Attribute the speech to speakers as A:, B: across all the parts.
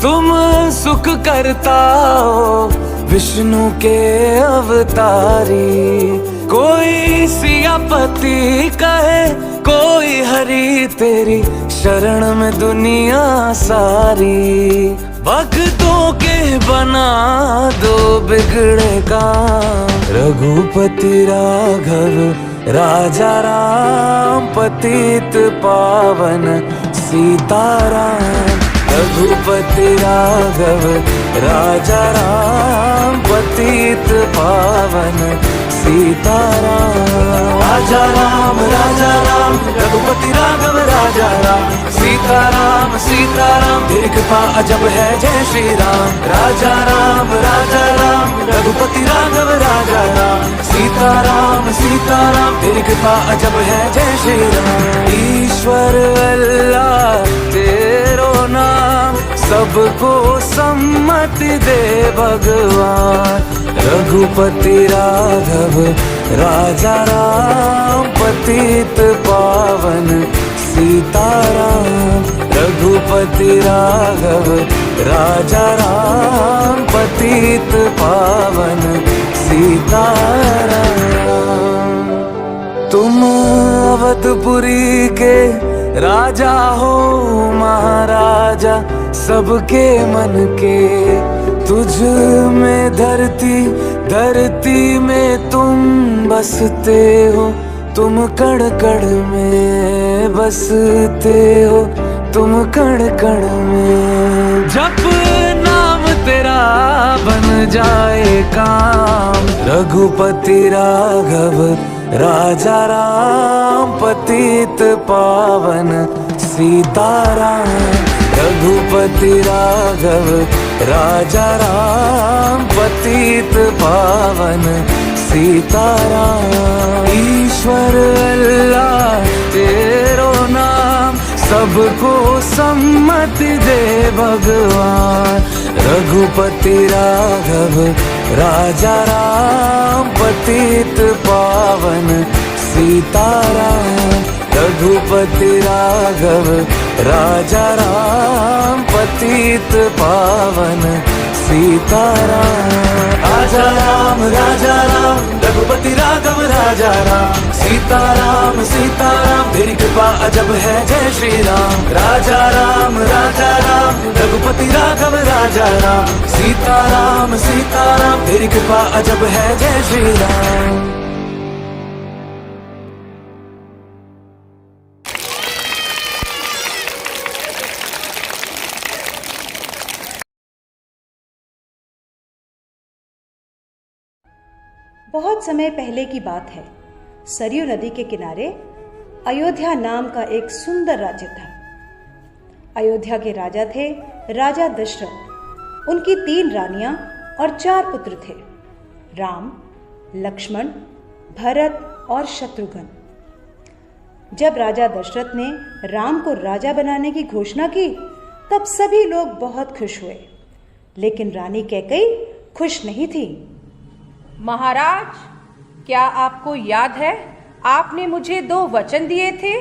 A: तुम सुख करता हो विष्णु के अवतारी। कोई सियापति कहे कोई हरि तेरी शरण में दुनिया सारी। भक्तों के बना दो बिगड़े काम, रघुपति राघव राजा राम पतित पावन सीताराम। रघुपति राघव राजा राम पतित पावन सीताराम। राजा राम रघुपति राघव राजा राम सीताराम सीताराम तेरी कृपा अजब है जय श्री राम। राजा राम रघुपति राघव राजा राम सीताराम सीताराम तेरी कृपा अजब है जय श्री राम। ईश्वर अल्लाह तेरो नाम सबको सम्मति दे भगवान। रघुपति राघव राजा राम पतित पावन सीताराम। रघुपति राघव राजा राम पतित पावन सीताराम। तुम अवधपुरी के राजा हो महाराजा सबके मन के। तुझ में धरती में तुम बसते हो, तुम कण कण में बसते हो, तुम कण कण में। जप नाम तेरा बन जाए काम, रघुपति राघव राजा राम पतित पावन सीताराम। रघुपति राघव राजा राम पतित पावन सीताराम। ईश्वर अल्लाह तेरो नाम सबको सम्मति दे भगवान। रघुपति राघव राजा राम पतित पावन सीताराम। रघुपति राघव राजा राम पतित पावन सीताराम। राजा राम रघुपति राघव राजा राम सीताराम सीताराम तेरी कृपा अजब है जय श्री राम। राजा राम रघुपति राघव राजा राम सीताराम सीताराम तेरी कृपा अजब है जय श्री राम।
B: बहुत समय पहले की बात है। सरयू नदी के किनारे अयोध्या नाम का एक सुंदर राज्य था। अयोध्या के राजा थे राजा दशरथ। उनकी 3 रानियां और 4 पुत्र थे, राम, लक्ष्मण, भरत और शत्रुघ्न। जब राजा दशरथ ने राम को राजा बनाने की घोषणा की तब सभी लोग बहुत खुश हुए, लेकिन रानी कैकेयी खुश नहीं थी।
C: महाराज, क्या आपको याद है आपने मुझे 2 वचन दिए थे?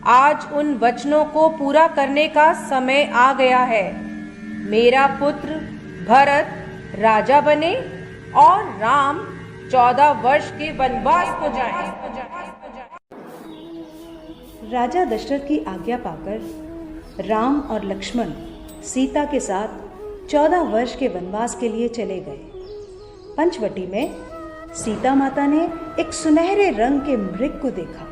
C: आज उन वचनों को पूरा करने का समय आ गया है। मेरा पुत्र भरत राजा बने और राम 14 वर्ष के वनवास को जाए।
B: राजा दशरथ की आज्ञा पाकर राम और लक्ष्मण सीता के साथ 14 वर्ष के वनवास के लिए चले गए। पंचवटी में सीता माता ने एक सुनहरे रंग के मृग को देखा।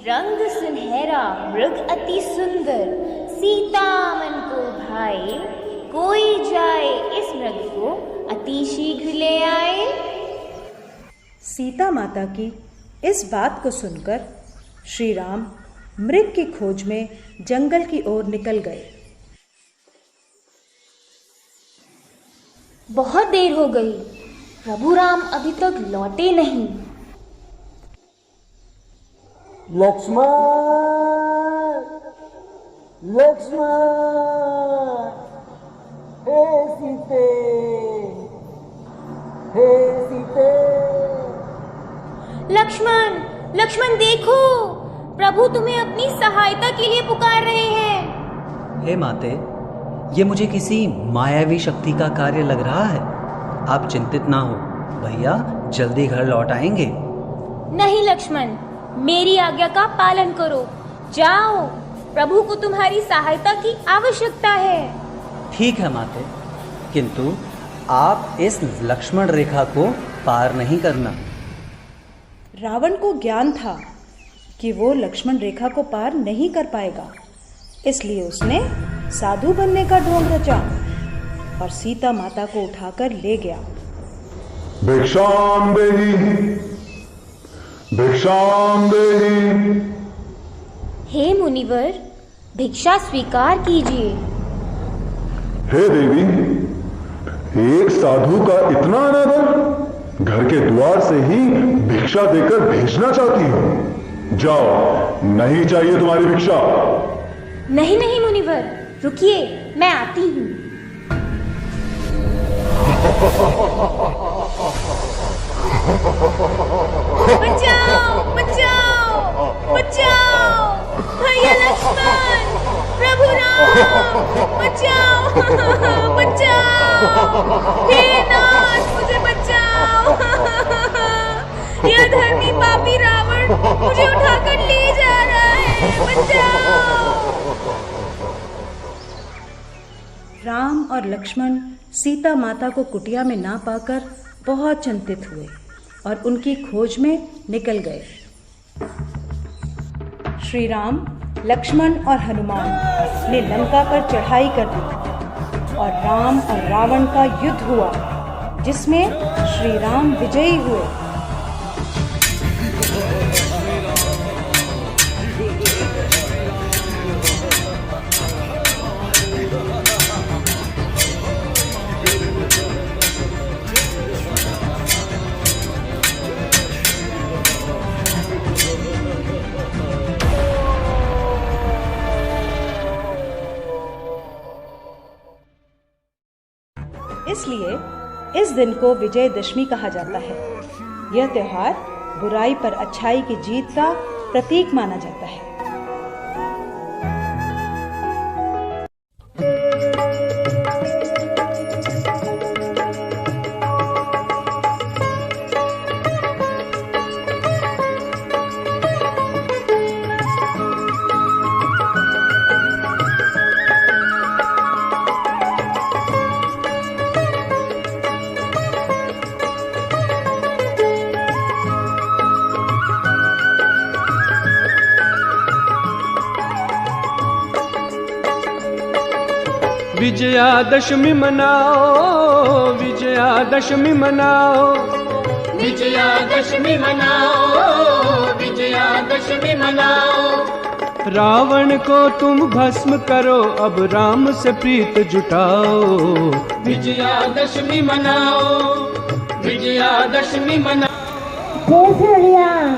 D: रंग सुनहरा मृग अति सुंदर, सीता मन को भाए। कोई जाए इस मृग को अति शीघ्र ले आए।
B: सीता माता की इस बात को सुनकर श्री राम मृग की खोज में जंगल की ओर निकल गए।
D: बहुत देर हो गई, प्रभु राम अभी तक लौटे नहीं।
A: लक्ष्मण हे सीते, हे सीते।
D: लक्ष्मण देखो, प्रभु तुम्हें अपनी सहायता के लिए पुकार रहे हैं।
E: हे माते, ये मुझे किसी मायावी शक्ति का कार्य लग रहा है। आप चिंतित ना हो, भैया जल्दी घर लौट आएंगे।
D: नहीं लक्ष्मण, मेरी आज्ञा का पालन करो। जाओ, प्रभु को तुम्हारी सहायता की आवश्यकता है।
E: ठीक है माते, किंतु आप इस लक्ष्मण रेखा को पार नहीं करना।
B: रावण को ज्ञान था कि वो लक्ष्मण रेखा को पार नहीं कर पाएगा, इसलिए उसने साधु बनने का ढोंग रचा और सीता माता को उठाकर ले गया।
F: भिक्षाम देहि, भिक्षाम देहि।
D: हे मुनिवर, भिक्षा स्वीकार कीजिए।
F: हे देवी, एक साधु का इतना अनादर, घर के द्वार से ही भिक्षा देकर भेजना चाहती हो। जाओ, नहीं चाहिए तुम्हारी भिक्षा।
D: नहीं नहीं मुनिवर, रुकिए, मैं आती हूँ। बचाओ बचाओ बचाओ, भैया लक्ष्मण, प्रभु राम, बचाओ बचाओ, हे नाथ मुझे बचाओ। यह धर्मी पापी रावण मुझे उठाकर ले जा रहा है, बचाओ।
B: राम और लक्ष्मण सीता माता को कुटिया में ना पाकर बहुत चिंतित हुए और उनकी खोज में निकल गए। श्री राम, लक्ष्मण और हनुमान ने लंका पर चढ़ाई कर दी और राम और रावण का युद्ध हुआ, जिसमें श्री राम विजयी हुए। इसलिए इस दिन को विजयदशमी कहा जाता है। यह त्योहार बुराई पर अच्छाई की जीत का प्रतीक माना जाता है।
G: विजयादशमी मनाओ, विजयादशमी मनाओ,
H: विजयादशमी मनाओ, विजयादशमी मनाओ।
G: रावण को तुम भस्म करो, अब राम से प्रीत जुटाओ।
H: विजयादशमी मनाओ, विजयादशमी मनाओ।
I: जय श्री राम।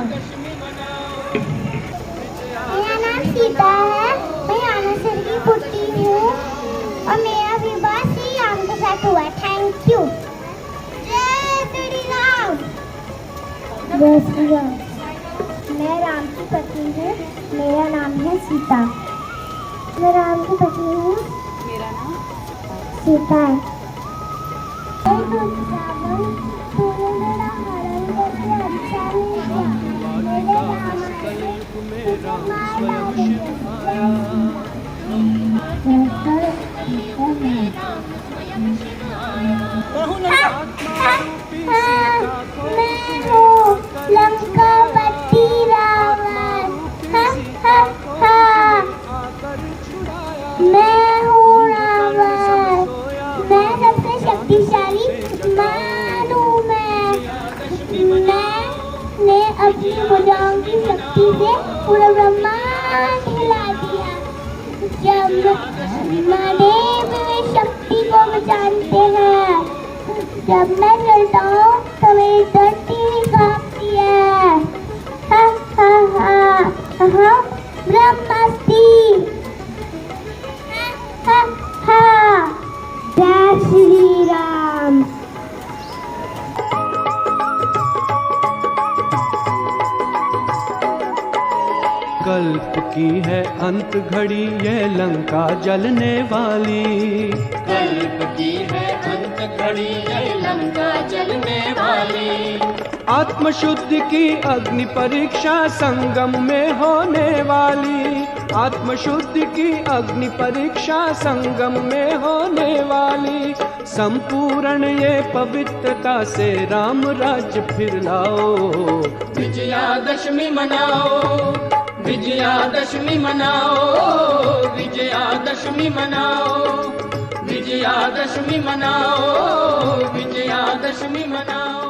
I: मेरा नाम सीता है, मैं आनंदसर की पुत्री हूँ और मेरा विवाह श्री राम के साथ हुआ। Thank you. जय श्री राम। जय श्री राम। मैं राम की पत्नी हूँ, मेरा नाम है सीता। मैं राम की पत्नी हूँ, मेरा नाम सीता है। तूने मेरा हरण करके अच्छा नहीं किया, मेरे राम मैं हूँ लंकापति रावण। मैं हूँ रावण, मैं सबसे शक्तिशाली मानू। मैंने अपनी भुजाओं की शक्ति से पूरा ब्रह्मांड हिला दिया। जब महादेव शक्ति को जानते हैं, जब मैं चलता हूँ तो मेरी धरती भी कांपती है। हा हा हा हा, ब्रह्मास्ति। हा हा हा। जय श्री राम।
G: कल्प की है अंत घड़ी यह लंका जलने वाली।
H: कल्प की है अंत घड़ी यह लंका जलने वाली।
G: आत्मशुद्धि की अग्नि परीक्षा संगम में होने वाली। आत्मशुद्धि की अग्नि परीक्षा संगम में होने वाली। संपूर्ण ये पवित्रता से राम राज्य फिर लाओ।
H: विजयादशमी मनाओ, विजयादशमी मनाओ, विजयादशमी मनाओ, विजयादशमी मनाओ, विजयादशमी मनाओ।